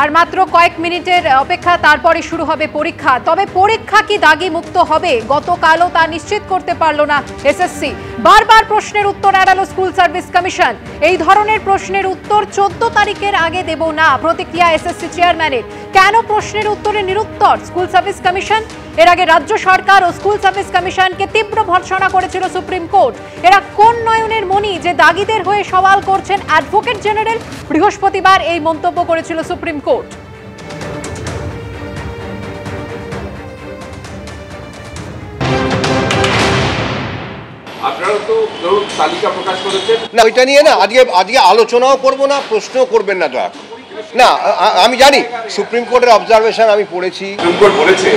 আর মাত্র কয়েক মিনিটের অপেক্ষা, তারপরে শুরু হবে পরীক্ষা। তবে পরীক্ষা কি দাগি মুক্ত হবে গতকালও তা নিশ্চিত করতে পারল না এসএসসি। বারবার প্রশ্নের উত্তর এড়ালো স্কুল সার্ভিস কমিশন। এই ধরনের প্রশ্নের উত্তর 14 তারিখের আগে দেব না, প্রতিক্রিয়া এসএসসি চেয়ারম্যানের। কেন প্রশ্নের উত্তরে নিরুত্তর স্কুল সার্ভিস কমিশন? এর আগে রাজ্য সরকার ও স্কুল সার্ভিস কমিশনকে তীব্র ভর্ৎসনা করেছিল সুপ্রিম কোর্ট। এরা কোন নয়নের মণি যে দাগিদের হয়ে সওয়াল করছেন অ্যাডভোকেট জেনারেল? বৃহস্পতিবার এই মন্তব্য করেছিল সুপ্রিম কোর্ট। আপনারা তো ধরুন তালিকা প্রকাশ করেছেন না, ওইটা নিয়ে না আজকে আলোচনাও করব না, প্রশ্নও করবেন না দয়া না। আমি জানি সুপ্রিম কোর্টের অবজারভেশন আমি পড়েছি। সুপ্রিম কোর্ট বলেছে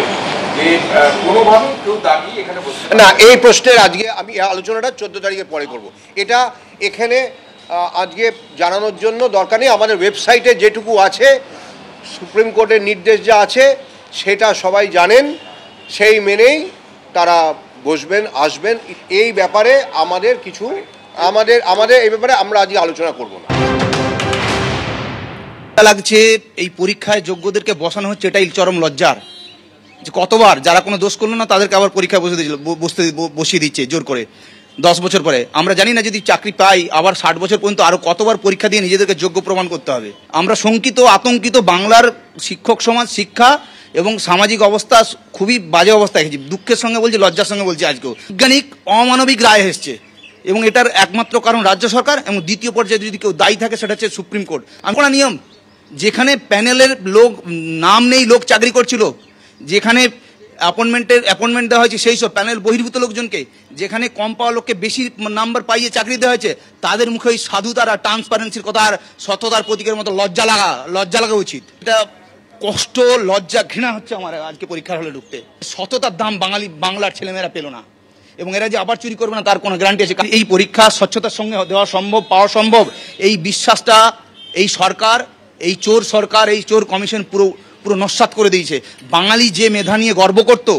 যে কোনোভাবে কেউ দাবি এখানে না, এই প্রশ্নের আজকে আমি আলোচনাটা 14 তারিখের পরে করব। এটা এখানে আজকে জানানোর জন্য দরকার নেই। আমাদের ওয়েবসাইটে যেটুকু আছে সুপ্রিম কোর্টের নির্দেশ যা আছে সেটা সবাই জানেন, সেই মেনেই তারা বসবেন, আসবেন। এই ব্যাপারে আমাদের এই ব্যাপারে আমরা আজকে আলোচনা করব না। লাগছে এই পরীক্ষায় যোগ্যদেরকে বসানো হচ্ছে, এটাই চরম লজ্জার। যে কতবার যারা কোনো দোষ করলো না তাদেরকে আবার পরীক্ষায় বসিয়ে দিচ্ছে জোর করে 10 বছর পরে। আমরা জানি না যদি চাকরি পাই আবার 60 বছর পর্যন্ত আরো কতবার পরীক্ষা দিয়ে নিজেদেরকে যোগ্য প্রমাণ করতে হবে। আমরা শঙ্কিত, আতঙ্কিত। বাংলার শিক্ষক সমাজ, শিক্ষা এবং সামাজিক অবস্থা খুবই বাজে অবস্থা দেখেছি। দুঃখের সঙ্গে বলছি, লজ্জার সঙ্গে বলছি, আজকেও বৈজ্ঞানিক অমানবিক রায় এসছে এবং এটার একমাত্র কারণ রাজ্য সরকার, এবং দ্বিতীয় পর্যায়ে যদি কেউ দায়ী থাকে সেটা হচ্ছে সুপ্রিম কোর্ট। আমরা নিয়ম যেখানে প্যানেলের লোক নাম নেই, লোক চাকরি করছিল, যেখানে অ্যাপয়েন্টমেন্ট দেওয়া হয়েছে সেই সব প্যানেল বহির্ভূত লোকজনকে, যেখানে কম পাওয়া লোককে বেশি নাম্বার পাইয়ে চাকরি দেওয়া হয়েছে, তাদের মুখে ওই সাধুতার আর ট্রান্সপারেন্সির কথা আর সততার প্রতীকের মতো লজ্জা লাগা উচিত। এটা কষ্ট, লজ্জা, ঘৃণা হচ্ছে আমার আজকে পরীক্ষার হলে ঢুকতে। সততার দাম বাংলার ছেলেমেয়েরা পেল না, এবং এরা যে আবার চুরি করবে না তার কোনো গ্যারান্টি আছে? এই পরীক্ষা স্বচ্ছতার সঙ্গে দেওয়া সম্ভব, পাওয়া সম্ভব, এই বিশ্বাসটা এই সরকার, এই চোর সরকার, এই চোর কমিশন পুরো নস্যাৎ করে দিয়েছে। বাঙালি যে মেধা নিয়ে গর্ব করত,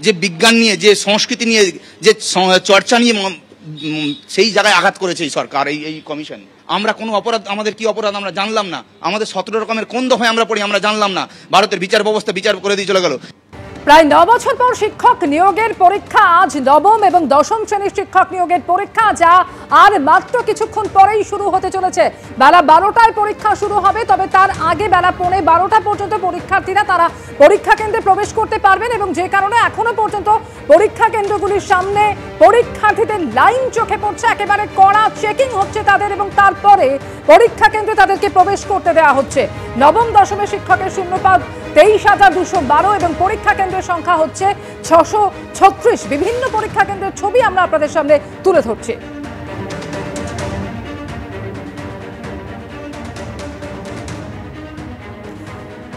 যে বিজ্ঞান নিয়ে, যে সংস্কৃতি নিয়ে, যে চর্চা নিয়ে, সেই জায়গায় আঘাত করেছে এই সরকার, এই কমিশন। আমরা কোনো অপরাধ, আমাদের কি অপরাধ আমরা জানলাম না, আমাদের 17 রকমের কোন দফায় আমরা পড়ি আমরা জানলাম না। ভারতের বিচার ব্যবস্থা বিচার করে দিয়ে চলে গেল। প্রায় 9 বছর পর শিক্ষক নিয়োগের পরীক্ষা। আজ নবম এবং দশম শ্রেণীর শিক্ষক নিয়োগের পরীক্ষা, যা আর মাত্র কিছুক্ষণ পরেই শুরু হতে চলেছে। বেলা 12টায় পরীক্ষা শুরু হবে, তবে তার আগে বেলা 11:15 পর্যন্ত পরীক্ষার্থীরা তারা পরীক্ষা কেন্দ্রে প্রবেশ করতে পারবেন, এবং যে কারণে এখনো পর্যন্ত পরীক্ষা কেন্দ্রগুলির সামনে পরীক্ষার্থীদের লাইন চোখে পড়ছে। একেবারে কড়া চেকিং হচ্ছে তাদের, এবং তারপরে পরীক্ষা কেন্দ্রে তাদেরকে প্রবেশ করতে দেওয়া হচ্ছে। নবম দশমের শিক্ষকের শূন্যপদ 23,212 এবং পরীক্ষা কেন্দ্রের সংখ্যা হচ্ছে 636। বিভিন্ন পরীক্ষা কেন্দ্রের ছবি আমরা আপনাদের সামনে তুলে ধরছি।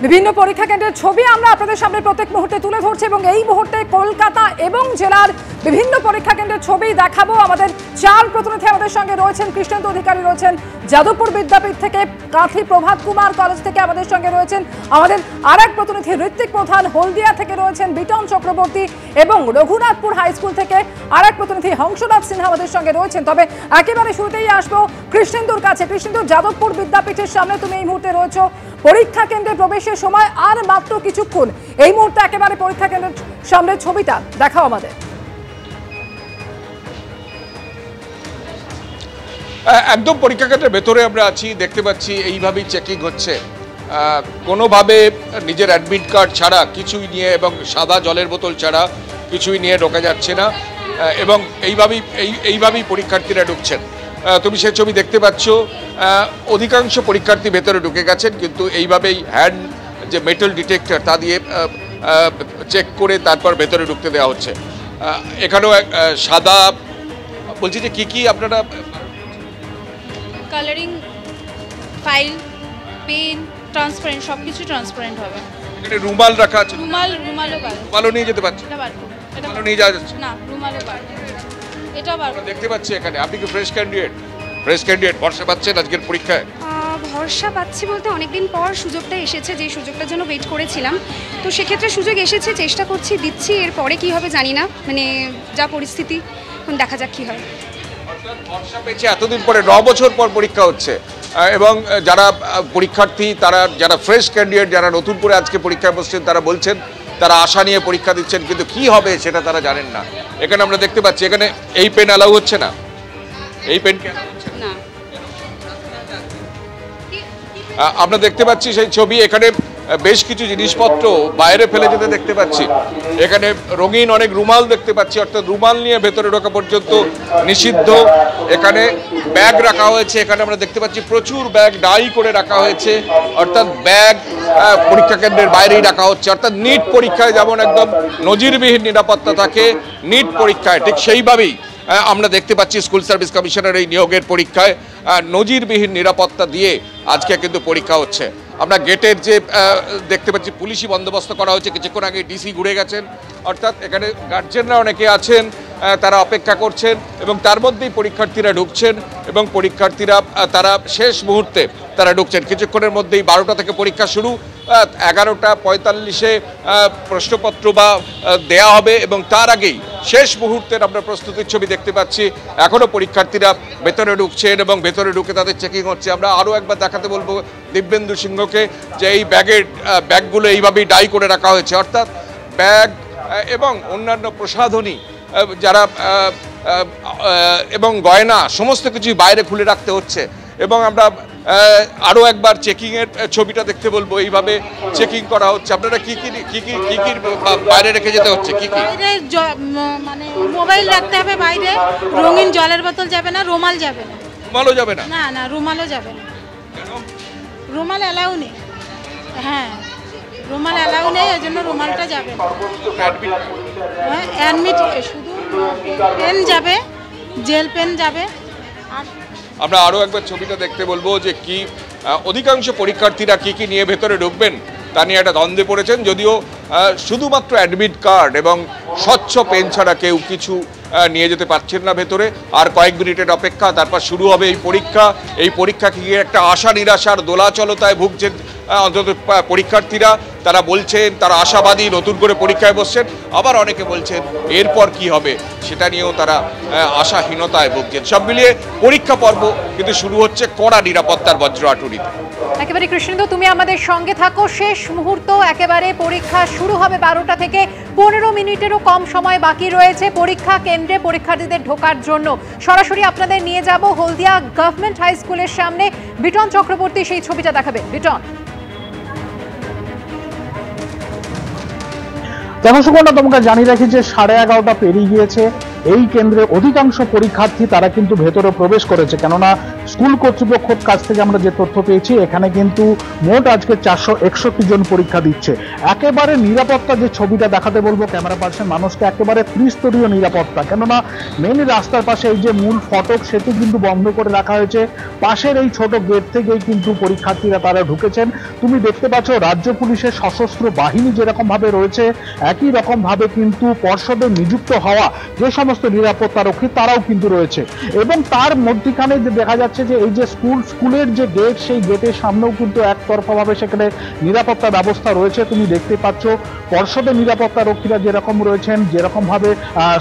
বিভিন্ন পরীক্ষা কেন্দ্রের ছবি আমরা আপনাদের সামনে প্রত্যেক মুহূর্তে তুলে ধরছি, এবং এই মুহূর্তে কলকাতা এবং জেলার বিভিন্ন পরীক্ষা কেন্দ্রের ছবি দেখাবো। আমাদের 4 প্রতিনিধি আমাদের সঙ্গে রয়েছেন। কৃষ্ণেন্দু অধিকারী রয়েছেন যাদবপুর বিদ্যাপীঠ থেকে, কাঁথি প্রভাত কুমার কলেজ থেকে আমাদের সঙ্গে রয়েছেন আমাদের আরেক প্রতিনিধি ঋত্বিক প্রধান, হলদিয়া থেকে রয়েছেন বিটন চক্রবর্তী, এবং রঘুনাথপুর হাই স্কুল থেকে আরেক প্রতিনিধি হংসদাস সিনহা আমাদের সঙ্গে রয়েছেন। তবে একেবারে শুরুতেই আসবো কৃষ্ণেন্দুর কাছে। কৃষ্ণেন্দু, যাদবপুর বিদ্যাপীঠের সামনে তুমি এই মুহূর্তে রয়েছো। পরীক্ষা কেন্দ্রে প্রবেশের সময় আর মাত্র কিছুক্ষণ। এই মুহূর্তে একেবারে পরীক্ষা কেন্দ্রের সামনে ছবিটা দেখাও আমাদের। একদম পরীক্ষা কেন্দ্রের ভেতরে আমরা আছি, দেখতে পাচ্ছি এইভাবেই চেকিং হচ্ছে। কোনোভাবে নিজের অ্যাডমিট কার্ড ছাড়া কিছুই নিয়ে, এবং সাদা জলের বোতল ছাড়া কিছুই নিয়ে ঢোকা যাচ্ছে না, এবং এইভাবেই পরীক্ষার্থীরা ঢুকছেন। তুমি সে ছবি দেখতে পাচ্ছ। অধিকাংশ পরীক্ষার্থী ভেতরে ঢুকে গেছেন, কিন্তু এইভাবেই হ্যান্ড যে মেটাল ডিটেক্টর তা দিয়ে চেক করে তারপর ভেতরে ঢুকতে দেওয়া হচ্ছে। এখানেও সাদা, বলছি যে কি আপনারা কালারিং ফাইল, পেন, ট্রান্সপারেন্ট, সবকিছু ট্রান্সপারেন্ট হবে। এখানে রুমাল রাখা আছে, রুমালও নিয়ে যেতে পারছেন? রুমালও নিয়ে যাওয়া যাচ্ছে না, রুমালও বার, এটা বার দেখতে পাচ্ছি এখানে। আপনি কি ফ্রেশ ক্যান্ডিডেট ভরসা পাচ্ছেন আজকের পরীক্ষায়? ভরসা পাচ্ছি বলতে অনেকদিন পর সুযোগটা এসেছে, যে সুযোগটার জন্য ওয়েট করেছিলাম, তো সেক্ষেত্রে সুযোগ এসেছে, চেষ্টা করছি, দিচ্ছি। এরপরে কি হবে জানি না, মানে যা পরিস্থিতি, এখন দেখা যাক কি হয়। ভরসা পেয়েছে এতদিন পরে, 9 বছর পর পরীক্ষা হচ্ছে। এবং যারা পরীক্ষার্থী, তারা যারা ফ্রেশ ক্যান্ডিডেট, যারা নতুন করে আজকে পরীক্ষায় বসছেন, তারা বলছেন তারা আশা নিয়ে পরীক্ষা দিচ্ছেন, কিন্তু কি হবে সেটা তারা জানেন না। এখানে আমরা দেখতে পাচ্ছি এখানে এই পেন অ্যালাউ হচ্ছে না, এই পেন না। আমরা দেখতে পাচ্ছি সেই ছবি। এখানে বেশ কিছু জিনিসপত্র বাইরে ফেলে যেতে দেখতে পাচ্ছি। এখানে রঙিন অনেক রুমাল দেখতে পাচ্ছি, অর্থাৎ রুমাল নিয়ে ভেতরে ঢোকা পর্যন্ত নিষিদ্ধ। এখানে ব্যাগ রাখা হয়েছে, এখানে আমরা দেখতে পাচ্ছি প্রচুর ব্যাগ ডাই করে রাখা হয়েছে, অর্থাৎ ব্যাগ পরীক্ষা কেন্দ্রের বাইরেই রাখা হচ্ছে। অর্থাৎ নিট পরীক্ষায় যেমন একদম নজিরবিহীন নিরাপত্তা থাকে, নিট পরীক্ষায় ঠিক সেইভাবেই আমরা দেখতে পাচ্ছি স্কুল সার্ভিস কমিশনের এই নিয়োগের পরীক্ষায় নজিরবিহীন নিরাপত্তা দিয়ে আজকে কিন্তু পরীক্ষা হচ্ছে। আমরা গেটের যে দেখতে পাচ্ছি পুলিশি বন্দোবস্ত করা হচ্ছে, কিছুক্ষণ আগে ডিসি ঘুরে গেছেন, অর্থাৎ এখানে গার্জেনরা অনেকে আছেন, তারা অপেক্ষা করছেন এবং তার মধ্যেই পরীক্ষার্থীরা ঢুকছেন এবং পরীক্ষার্থীরা তারা শেষ মুহূর্তে তারা ঢুকছেন। কিছুক্ষণের মধ্যেই 12টা থেকে পরীক্ষা শুরু, 11:45-এ প্রশ্নপত্র বা দেয়া হবে এবং তার আগেই শেষ মুহূর্তের আমরা প্রস্তুতির ছবি দেখতে পাচ্ছি। এখনও পরীক্ষার্থীরা ভেতরে ঢুকছেন এবং ভেতরে ঢুকে তাদের চেকিং হচ্ছে। আমরা আরও একবার দেখাতে বলবো দিব্যেন্দু সিংহকে যে এই ব্যাগগুলো এইভাবেই ডাই করে রাখা হয়েছে, অর্থাৎ ব্যাগ এবং অন্যান্য প্রসাধনী যারা এবং গয়না সমস্ত কিছুই বাইরে খুলে রাখতে হচ্ছে। এবং আমরা আরও একবার চেকিংয়ের ছবিটা দেখতে বলবো, এইভাবে চেকিং করা হচ্ছে। আপনারা কি বাইরে রেখে যেতে হচ্ছে? কি মানে মোবাইল রাখতে হবে বাইরে, রঙিন জলের বোতল যাবে না, রুমাল যাবে না। রুমালও যাবে না? না না, রুমালও যাবে না, রুমাল অ্যালাউ নেই। হ্যাঁ, রুমাল অ্যালাউ নেই, এই জন্য রুমালটা যাবে না। হ্যাঁ, অ্যাডমিট শুধু পেন যাবে, জেল পেন যাবে। আর আমরা আরও একবার ছবিটা দেখতে বলবো যে কি অধিকাংশ পরীক্ষার্থীরা কি কি নিয়ে ভেতরে ঢুকবেন তা নিয়ে একটা দ্বন্দ্বে পড়েছেন। যদিও শুধুমাত্র অ্যাডমিট কার্ড এবং স্বচ্ছ পেন ছাড়া কেউ কিছু নিয়ে যেতে পারছেন না ভেতরে। আর কয়েক মিনিটের অপেক্ষা, তারপর শুরু হবে এই পরীক্ষা। এই পরীক্ষাকে ঘিরে একটা আশা নিরাশার দোলাচলতায় ভুগছেন অন্তত পরীক্ষার্থীরা। তারা বলছেন তারা আশাবাদী, নতুন করে পরীক্ষায় বসছেন। আবার অনেকে বলছেন এরপর কি হবে সেটা নিয়েও তারা আশাহীনতায় ভুগছেন। সব মিলিয়ে পরীক্ষা পর্ব কিন্তু শুরু হচ্ছে কড়া নিরাপত্তার বজ্রহাটুরিতে। একেবারে কৃষ্ণেন্দু, তুমি আমাদের সঙ্গে থাকো। শেষ মুহূর্ত, একেবারে পরীক্ষা শুরু হবে 12টা থেকে। 15 মিনিটেরও কম সময় বাকি রয়েছে পরীক্ষা কেন্দ্রে পরীক্ষার্থীদের ঢোকার জন্য। সরাসরি আপনাদের নিয়ে যাব হলদিয়া গভর্নমেন্ট হাই স্কুলের সামনে। বিটন চক্রবর্তী সেই ছবিটা দেখাবে। বিটন। দেখো সুকন্যা, তোমাকে জানিয়ে রাখি যে 11:30 পেরিয়ে গিয়েছে। এই কেন্দ্রে অধিকাংশ পরীক্ষার্থী তারা কিন্তু ভেতরে প্রবেশ করেছে, কেননা স্কুল কর্তৃপক্ষের কাছ থেকে আমরা যে তথ্য পেয়েছি এখানে কিন্তু মোট আজকে 461 জন পরীক্ষা দিচ্ছে। একেবারে নিরাপত্তা যে ছবিটা দেখাতে বলবো ক্যামেরা পার্সন মানুষকে, একেবারে ত্রিস্তরীয় নিরাপত্তা। কেননা মেন রাস্তার পাশে এই যে মূল ফটক সেতু কিন্তু বন্ধ করে রাখা হয়েছে। পাশের এই ছোট গেট থেকেই কিন্তু পরীক্ষার্থীরা তারা ঢুকেছেন। তুমি দেখতে পাচ্ছ রাজ্য পুলিশের সশস্ত্র বাহিনী যেরকম ভাবে রয়েছে, একই রকম ভাবে কিন্তু পর্ষদে নিযুক্ত হওয়া যে সমস্ত নিরাপত্তা রক্ষী তারাও কিন্তু রয়েছে। এবং তার মধ্যখানে যে দেখা যাচ্ছে যে এই যে স্কুলের যে গেট, সেই গেটের সামনেও কিন্তু একতরফা ভাবে সেখানে নিরাপত্তা ব্যবস্থা রয়েছে। তুমি দেখতে পাচ্ছ পর্ষদের নিরাপত্তা রক্ষীরা যেরকম রয়েছেন, যেরকম ভাবে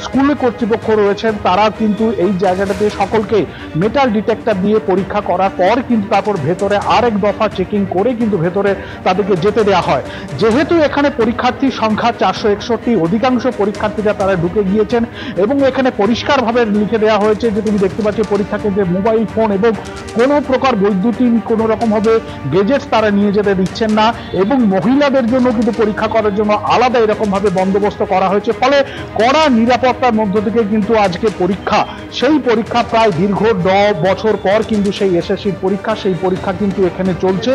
স্কুল কর্তৃপক্ষ রয়েছেন, তারা কিন্তু এই জায়গাটাতে সকলকে মেটাল ডিটেক্টর দিয়ে পরীক্ষা করার পর কিন্তু তারপর ভেতরে আরেক দফা চেকিং করে কিন্তু ভেতরে তাদেরকে যেতে দেওয়া হয়। যেহেতু এখানে পরীক্ষার্থীর সংখ্যা 461, অধিকাংশ পরীক্ষার্থীরা তারা ঢুকে গিয়েছেন এবং এখানে পরিষ্কারভাবে লিখে দেওয়া হয়েছে যে তুমি দেখতে পাচ্ছ পরীক্ষা কেন্দ্রে মোবাইল ফোন এবং কোনো প্রকার বৈদ্যুতিন কোনো রকম ভাবে গেজেটস তারা নিয়ে যেতে দিচ্ছেন না। এবং মহিলাদের জন্য কিন্তু পরীক্ষা করার জন্য আলাদা এরকম ভাবে বন্দোবস্ত করা হয়েছে। ফলে কড়া নিরাপত্তার মধ্য থেকে কিন্তু আজকে পরীক্ষা, সেই পরীক্ষা প্রায় দীর্ঘ 10 বছর পর কিন্তু সেই এসএসসির পরীক্ষা, সেই পরীক্ষা কিন্তু এখানে চলছে।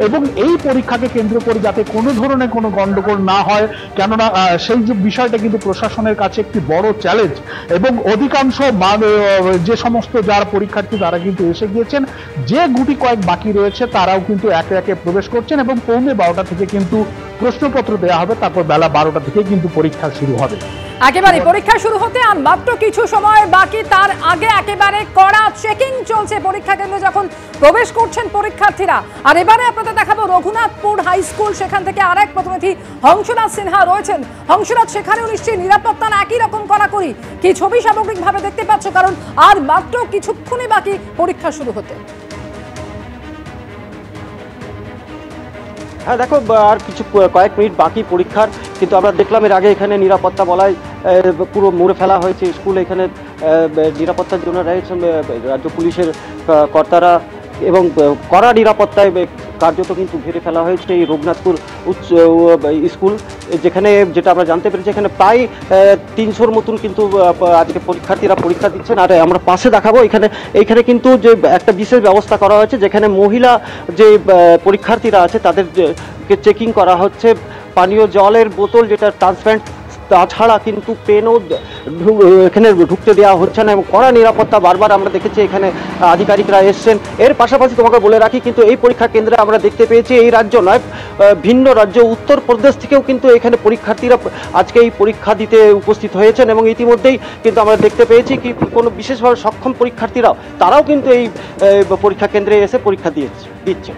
এবং এই পরীক্ষাকে কেন্দ্র করে যাতে কোনো ধরনের কোনো গন্ডগোল না হয়, কেননা সেই যে বিষয়টা কিন্তু প্রশাসনের কাছে একটি বড় চ্যালেঞ্জ। এবং অধিকাংশ যে সমস্ত যারা পরীক্ষার্থী তারা কিন্তু এসে গিয়েছেন, যে গুটি কয়েক বাকি রয়েছে তারাও কিন্তু একে একে প্রবেশ করছেন এবং পৌনে 12টা থেকে কিন্তু প্রশ্নপত্র দেওয়া হবে, তারপর বেলা 12টা থেকে কিন্তু পরীক্ষা শুরু হবে। একেবারে পরীক্ষা শুরু হতে আর মাত্র কিছু সময় বাকি, তার আগে একেবারে কড়া চেকিং চলছে পরীক্ষা কেন্দ্রে যখন প্রবেশ করছেন পরীক্ষার্থীরা। আর এবারে আপনাদের দেখাবো রঘুনাথপুর হাই স্কুল, সেখান থেকে আরেক প্রতিনিধি হংসরাজ সিনহা রয়েছেন। হংসরাজ, সেখানেও নিশ্চয়ই নিরাপত্তা একই রকম কড়াকড়ি, কি ছবি সামগ্রিকভাবে দেখতে পাচ্ছ? কারণ আর মাত্র কিছুক্ষণই বাকি পরীক্ষা শুরু হতে। হ্যাঁ দেখো, আর কিছু কয়েক মিনিট বাকি পরীক্ষার, কিন্তু আমরা দেখলাম এর আগে এখানে নিরাপত্তা বলায় পুরো মুড়ে ফেলা হয়েছে স্কুল। এখানে নিরাপত্তার জন্য রয়েছেন রাজ্য পুলিশের কর্তারা এবং কড়া নিরাপত্তায় কার্যত কিন্তু ঘিরে ফেলা হয়েছে এই রঘুনাথপুর উচ্চ স্কুল, যেখানে যেটা আমরা জানতে পেরেছি এখানে প্রায় 300-র মতন কিন্তু আজকে পরীক্ষার্থীরা পরীক্ষা দিচ্ছেন। আর আমরা পাশে দেখাবো এইখানে কিন্তু যে একটা বিশেষ ব্যবস্থা করা হয়েছে, যেখানে মহিলা যে পরীক্ষার্থীরা আছে তাদেরকে চেকিং করা হচ্ছে, পানীয় জলের বোতল যেটা ট্রান্সপারেন্ট, তাছাড়া কিন্তু পেনও এখানে ঢুকতে দেওয়া হচ্ছে না এবং কড়া নিরাপত্তা বারবার আমরা দেখেছি এখানে আধিকারিকরা এসছেন। এর পাশাপাশি তোমাকে বলে রাখি, কিন্তু এই পরীক্ষা কেন্দ্রে আমরা দেখতে পেয়েছি এই রাজ্য নয়, ভিন্ন রাজ্য উত্তরপ্রদেশ থেকেও কিন্তু এখানে পরীক্ষার্থীরা আজকে এই পরীক্ষা দিতে উপস্থিত হয়েছেন এবং ইতিমধ্যেই কিন্তু আমরা দেখতে পেয়েছি কি কোনো বিশেষভাবে সক্ষম পরীক্ষার্থীরাও তারাও কিন্তু এই পরীক্ষা কেন্দ্রে এসে পরীক্ষা দিচ্ছে।